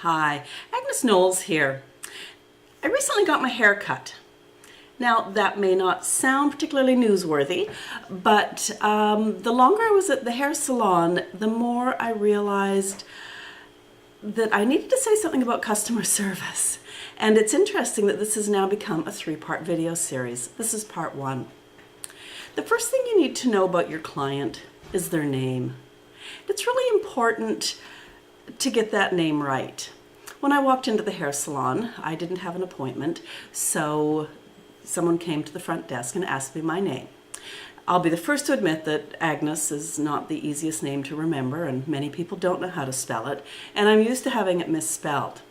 Hi, Agnes Knowles here. I recently got my hair cut. Now, that may not sound particularly newsworthy, but the longer I was at the hair salon, the more I realized that I needed to say something about customer service. And it's interesting that this has now become a 3-part video series. This is part 1. The first thing you need to know about your client is their name. It's really important to get that name right. When I walked into the hair salon, I didn't have an appointment, so someone came to the front desk and asked me my name. I'll be the first to admit that Agnes is not the easiest name to remember, and many people don't know how to spell it, and I'm used to having it misspelled.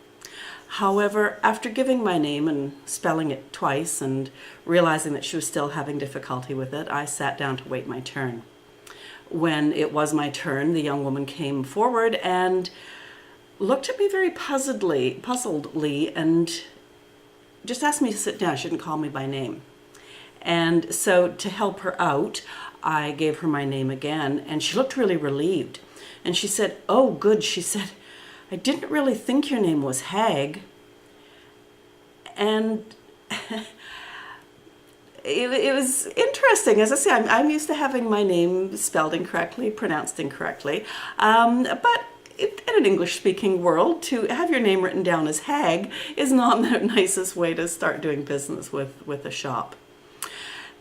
However, after giving my name and spelling it twice and realizing that she was still having difficulty with it, I sat down to wait my turn. When it was my turn, the young woman came forward and looked at me very puzzledly and just asked me to sit down. She didn't call me by name. And so to help her out, I gave her my name again, and she looked really relieved. And she said, "Oh, good," she said, "I didn't really think your name was Hag." And it was interesting. As I say, I'm used to having my name spelled incorrectly, pronounced incorrectly, but in an English-speaking world, to have your name written down as Hag is not the nicest way to start doing business with a shop.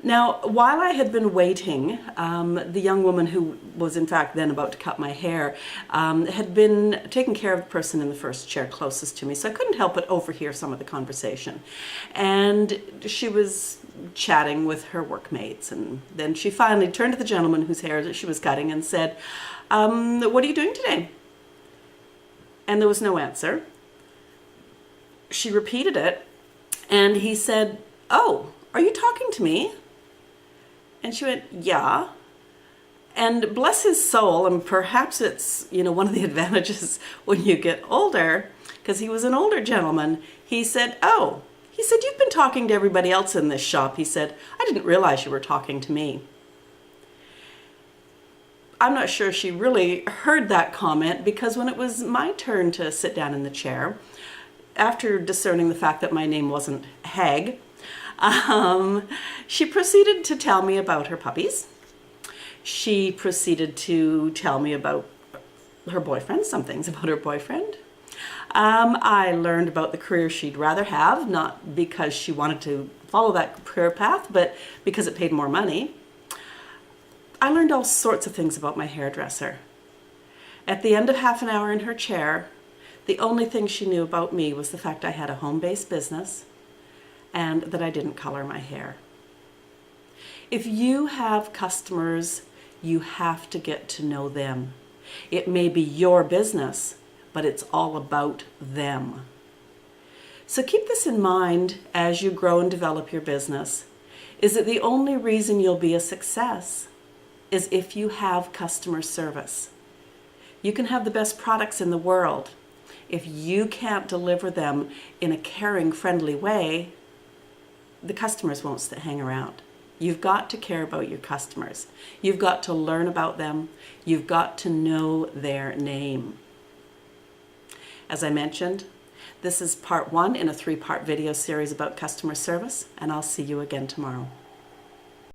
Now, while I had been waiting, the young woman who was in fact then about to cut my hair had been taking care of the person in the first chair closest to me, so I couldn't help but overhear some of the conversation. And she was chatting with her workmates, and then she finally turned to the gentleman whose hair she was cutting and said, "What are you doing today?" And there was no answer. She repeated it, and he said, "Oh, are you talking to me?" And she went, "Yeah." And bless his soul, and perhaps it's, one of the advantages when you get older, because he was an older gentleman, he said, "Oh," he said, "you've been talking to everybody else in this shop." He said, "I didn't realize you were talking to me." I'm not sure she really heard that comment, because when it was my turn to sit down in the chair, after discerning the fact that my name wasn't Hag, she proceeded to tell me about her puppies. She proceeded to tell me about her boyfriend, some things about her boyfriend. I learned about the career she'd rather have, not because she wanted to follow that career path, but because it paid more money. I learned all sorts of things about my hairdresser. At the end of half an hour in her chair, the only thing she knew about me was the fact I had a home-based business and that I didn't color my hair. If you have customers, you have to get to know them. It may be your business, but it's all about them. So keep this in mind as you grow and develop your business, is that the only reason you'll be a success is if you have customer service. You can have the best products in the world. If you can't deliver them in a caring, friendly way, the customers won't hang around. You've got to care about your customers. You've got to learn about them. You've got to know their name. As I mentioned, this is part 1 in a 3-part video series about customer service, and I'll see you again tomorrow.